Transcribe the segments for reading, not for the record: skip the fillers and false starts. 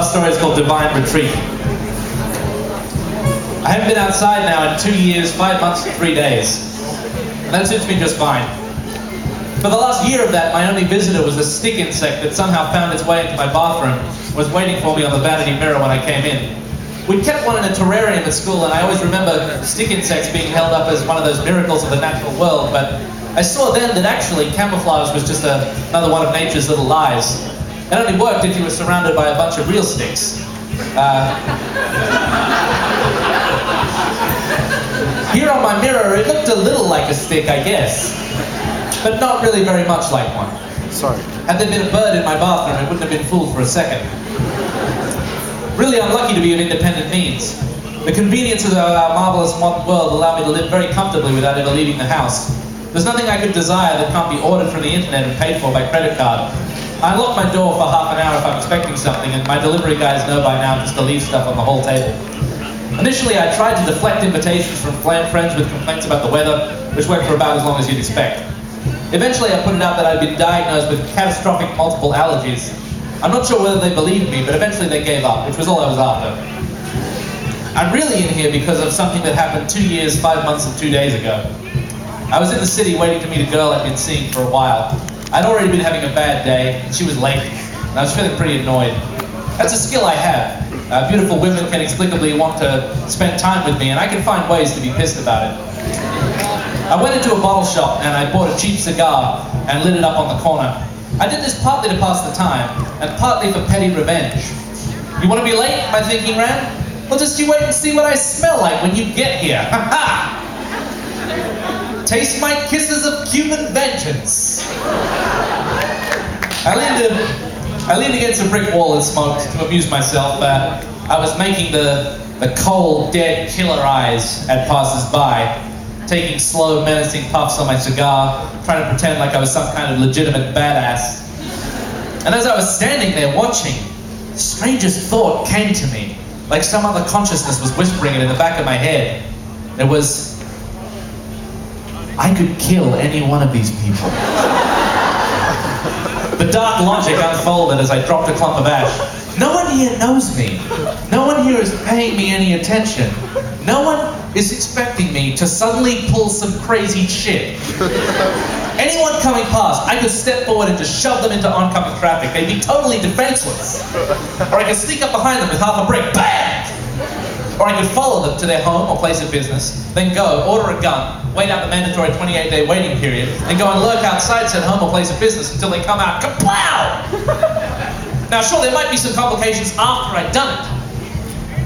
last story is called Divine Retreat. I haven't been outside now in 2 years, 5 months, and 3 days. And that suits me just fine. For the last year of that, my only visitor was a stick insect that somehow found its way into my bathroom and was waiting for me on the vanity mirror when I came in. We'd kept one in a terrarium at school, and I always remember stick insects being held up as one of those miracles of the natural world, but I saw then that actually camouflage was just another one of nature's little lies. It only worked if you were surrounded by a bunch of real sticks. Here on my mirror, it looked a little like a stick, I guess, but not really very much like one. Sorry. Had there been a bird in my bathroom, it wouldn't have been fooled for a second. Really unlucky to be of independent means. The conveniences of our marvelous modern world allow me to live very comfortably without ever leaving the house. There's nothing I could desire that can't be ordered from the internet and paid for by credit card. I lock my door for half an hour if I'm expecting something, and my delivery guys know by now just to leave stuff on the whole table. Initially, I tried to deflect invitations from friends with complaints about the weather, which worked for about as long as you'd expect. Eventually, I put it out that I'd been diagnosed with catastrophic multiple allergies. I'm not sure whether they believed me, but eventually they gave up, which was all I was after. I'm really in here because of something that happened 2 years, 5 months, and 2 days ago. I was in the city waiting to meet a girl I'd been seeing for a while. I'd already been having a bad day, and she was late, and I was feeling pretty annoyed. That's a skill I have. Beautiful women can inexplicably want to spend time with me, and I can find ways to be pissed about it. I went into a bottle shop, and I bought a cheap cigar and lit it up on the corner. I did this partly to pass the time, and partly for petty revenge. You want to be late? My thinking ran. Well, just you wait and see what I smell like when you get here. Ha ha! Taste my kisses of Cuban vengeance. I leaned against a brick wall and smoked to amuse myself. I was making the cold, dead killer eyes at passers-by, taking slow, menacing puffs on my cigar, trying to pretend like I was some kind of legitimate badass. And as I was standing there watching, the strangest thought came to me, like some other consciousness was whispering it in the back of my head. It was, I could kill any one of these people. The dark logic unfolded as I dropped a clump of ash. No one here knows me. No one here is paying me any attention. No one is expecting me to suddenly pull some crazy shit. Anyone coming past, I could step forward and just shove them into oncoming traffic. They'd be totally defenseless. Or I could sneak up behind them with half a brick. BAM! Or I could follow them to their home or place of business, then go, order a gun, wait out the mandatory 28-day waiting period, and go and lurk outside said home or place of business until they come out. Kaplow! Now, sure, there might be some complications after I'd done it,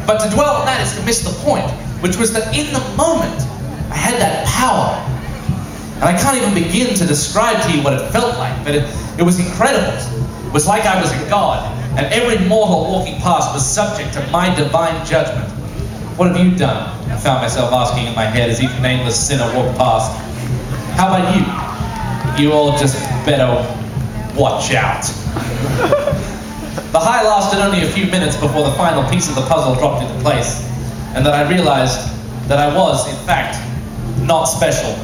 but to dwell on that is to miss the point, which was that in the moment, I had that power. And I can't even begin to describe to you what it felt like, but it was incredible. It was like I was a god, and every mortal walking past was subject to my divine judgment. What have you done? I found myself asking in my head as each nameless sinner walked past. How about you? You all just better watch out. The high lasted only a few minutes before the final piece of the puzzle dropped into place, and that I realized that I was, in fact, not special.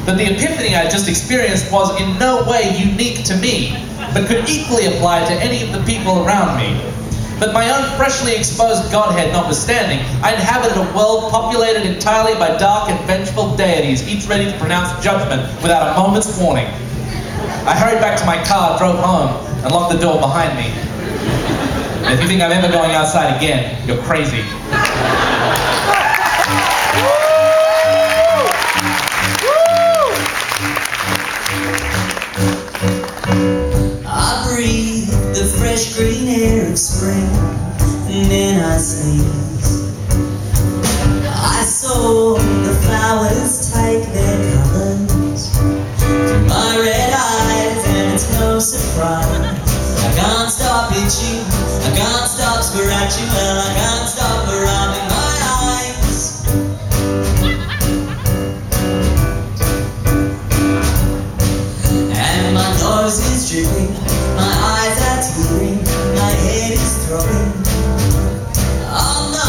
That the epiphany I just experienced was in no way unique to me, but could equally apply to any of the people around me. That my own freshly exposed godhead notwithstanding, I inhabited a world populated entirely by dark and vengeful deities, each ready to pronounce judgment without a moment's warning. I hurried back to my car, drove home, and locked the door behind me. And if you think I'm ever going outside again, you're crazy. I breathe the fresh green air of spring, and then I sneeze. I saw the flowers take their colors to my red eyes, and it's no surprise. I can't stop itching, I can't stop scratching, well, I can't stop rubbing my eyes. And my nose is dripping, my eyes are tearing, my head is throbbing. Oh no.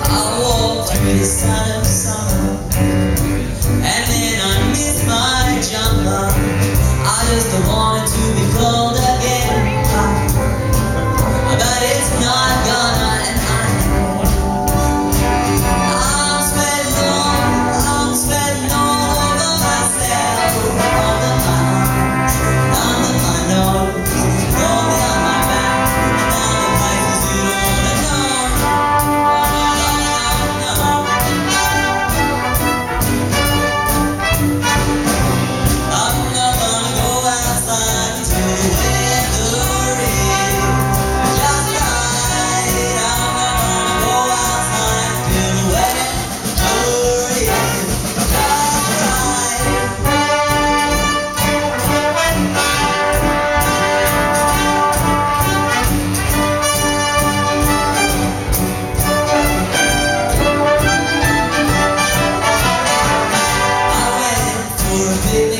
I walk through the sun of summer, and then I meet for a big